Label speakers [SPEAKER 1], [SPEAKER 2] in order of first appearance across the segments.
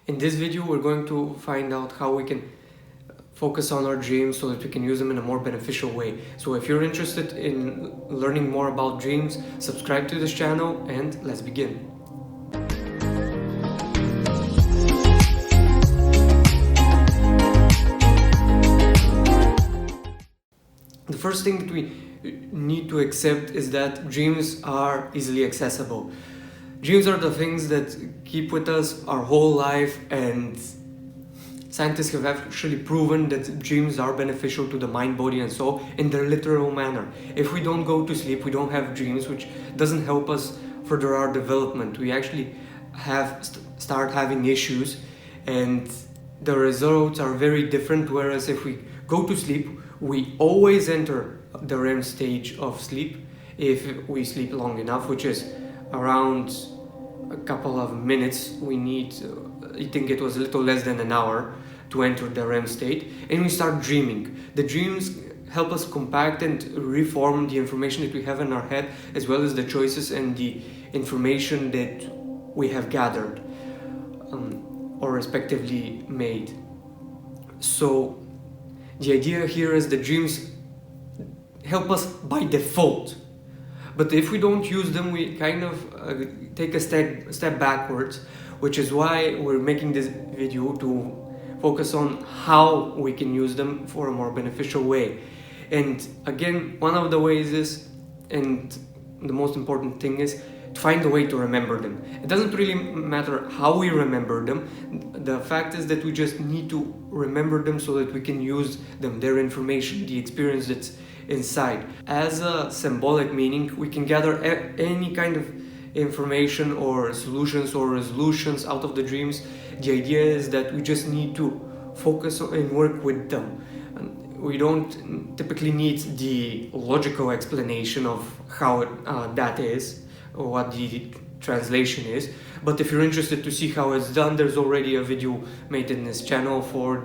[SPEAKER 1] In this video, we're going to find out how we can focus on our dreams so that we can use them in a more beneficial way. So if you're interested in learning more about dreams, subscribe to this channel and let's begin. The first thing that we need to accept is that dreams are easily accessible. Dreams are the things that keep with us our whole life, and scientists have actually proven that dreams are beneficial to the mind, body and soul in their literal manner. If we don't go to sleep, we don't have dreams, which doesn't help us further our development. We actually start having issues, and the results are very different. Whereas if we go to sleep, we always enter the REM stage of sleep if we sleep long enough, which is around a couple of minutes. We need, I think it was a little less than an hour to enter the REM state, and we start dreaming. The dreams help us compact and reform the information that we have in our head, as well as the choices and the information that we have gathered or respectively made. So the idea here is that dreams help us by default, but if we don't use them, we kind of take a step backwards, which is why we're making this video to focus on how we can use them for a more beneficial way. And again, one of the ways is, and the most important thing is, to find a way to remember them. It doesn't really matter how we remember them. The fact is that we just need to remember them so that we can use them, their information, the experience that's inside. As a symbolic meaning, we can gather any kind of information or solutions or resolutions out of the dreams. The idea is that we just need to focus and work with them. We don't typically need the logical explanation of how that is, or what the translation is, but if you're interested to see how it's done, there's already a video made in this channel for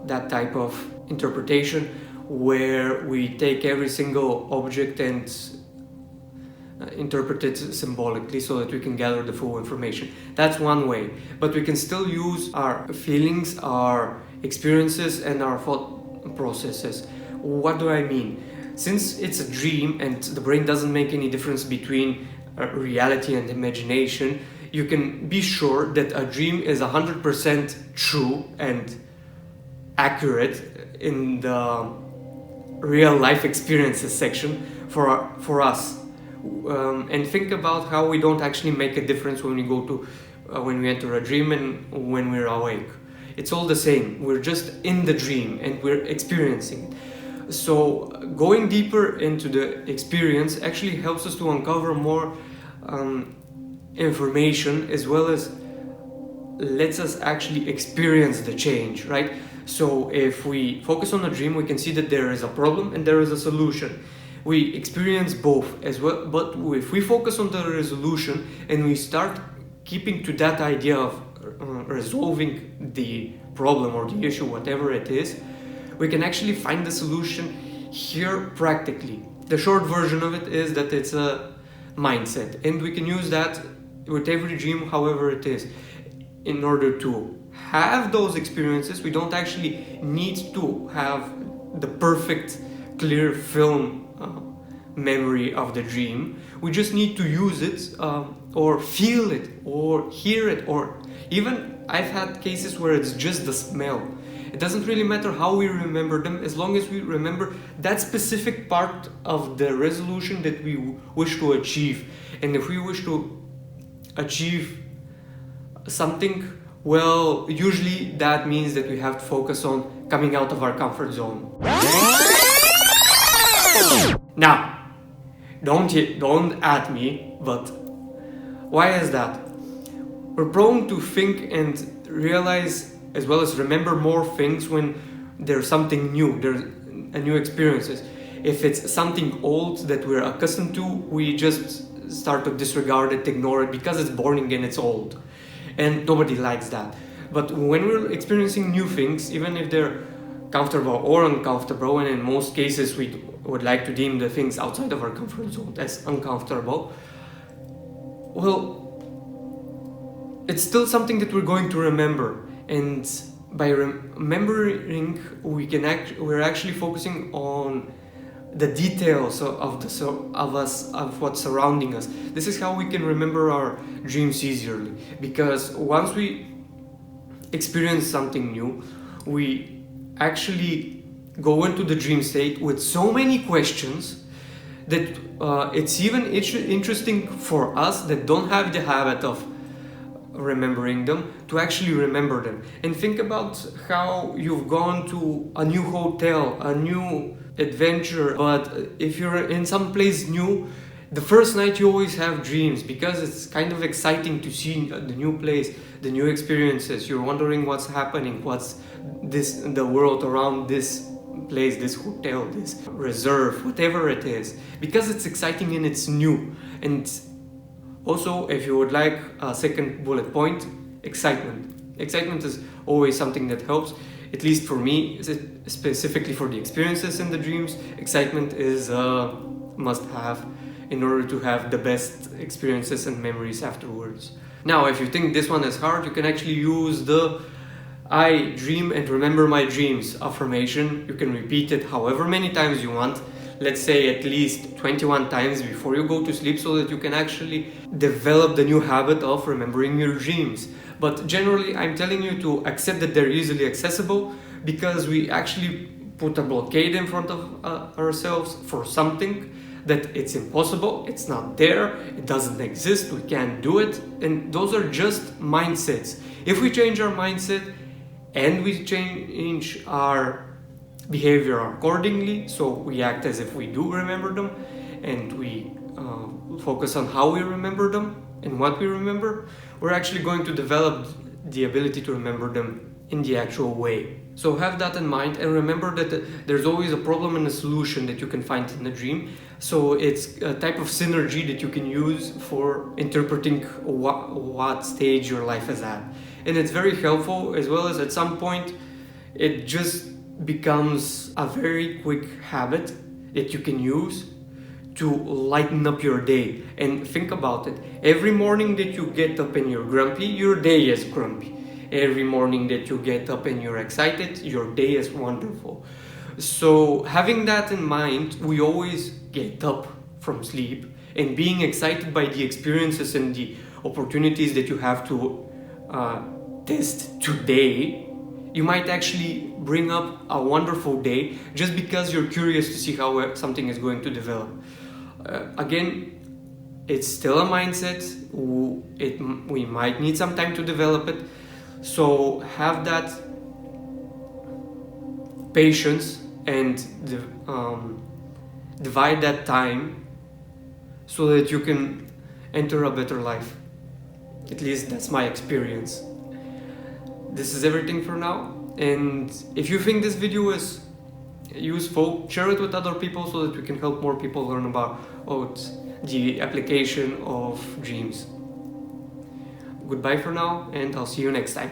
[SPEAKER 1] that type of interpretation, where we take every single object and interpret it symbolically so that we can gather the full information. That's one way, but we can still use our feelings, our experiences and our thought processes. What do I mean? Since it's a dream and the brain doesn't make any difference between reality and imagination, you can be sure that a dream is 100% true and accurate in the real life experiences section for us. And think about how we don't actually make a difference when we go to when we enter a dream and when we're awake. It's all the same. We're just in the dream and we're experiencing it. So going deeper into the experience actually helps us to uncover more information, as well as lets us actually experience the change, right? So if we focus on a dream, we can see that there is a problem and there is a solution. We experience both as well, but if we focus on the resolution and we start keeping to that idea of resolving the problem or the issue, whatever it is, we can actually find the solution here practically. The short version of it is that it's a mindset, and we can use that with every dream, however it is. In order to have those experiences, we don't actually need to have the perfect, clear film memory of the dream. We just need to use it or feel it or hear it, or even I've had cases where it's just the smell. It doesn't really matter how we remember them, as long as we remember that specific part of the resolution that we wish to achieve. And if we wish to achieve something, well, usually that means that we have to focus on coming out of our comfort zone. Now, don't at me, but why is that? We're prone to think and realize, as well as remember more things when there's something new, there's a new experiences. If it's something old that we're accustomed to, we just start to disregard it, ignore it, because it's boring and it's old. And nobody likes that. But when we're experiencing new things, even if they're comfortable or uncomfortable, and in most cases we would like to deem the things outside of our comfort zone as uncomfortable, well, it's still something that we're going to remember, and by remembering we're actually focusing on the details of what's surrounding us. This is how we can remember our dreams easily, because once we experience something new, we actually go into the dream state with so many questions that it's even interesting for us that don't have the habit of remembering them to actually remember them. And think about how you've gone to a new hotel, a new adventure, but if you're in some place new, the first night you always have dreams because it's kind of exciting to see the new place, the new experiences. You're wondering what's happening, what's the world around this place, this hotel, this reserve, whatever it is, because it's exciting and it's new. And also, if you would like a second bullet point, excitement. Excitement is always something that helps, at least for me, specifically for the experiences in the dreams. Excitement is a must-have in order to have the best experiences and memories afterwards. Now, if you think this one is hard, you can actually use the I dream and remember my dreams affirmation. You can repeat it however many times you want. Let's say at least 21 times before you go to sleep, so that you can actually develop the new habit of remembering your dreams. But generally, I'm telling you to accept that they're easily accessible, because we actually put a blockade in front of ourselves for something that it's impossible, it's not there, it doesn't exist, we can't do it. And those are just mindsets. If we change our mindset and we change our behavior accordingly, so we act as if we do remember them, and we focus on how we remember them and what we remember, we're actually going to develop the ability to remember them in the actual way. So have that in mind, and remember that there's always a problem and a solution that you can find in the dream. So it's a type of synergy that you can use for interpreting what stage your life is at. And it's very helpful, as well as at some point it just becomes a very quick habit that you can use to lighten up your day. And think about it, every morning that you get up and you're grumpy, your day is grumpy. Every morning that you get up and you're excited, your day is wonderful. So having that in mind, we always get up from sleep and being excited by the experiences and the opportunities that you have to test today. You might actually bring up a wonderful day just because you're curious to see how something is going to develop. Again, it's still a mindset. We might need some time to develop it. So have that patience and divide that time so that you can enter a better life. At least that's my experience. This is everything for now, and if you think this video is useful, share it with other people so that we can help more people learn about the application of dreams. Goodbye for now, and I'll see you next time.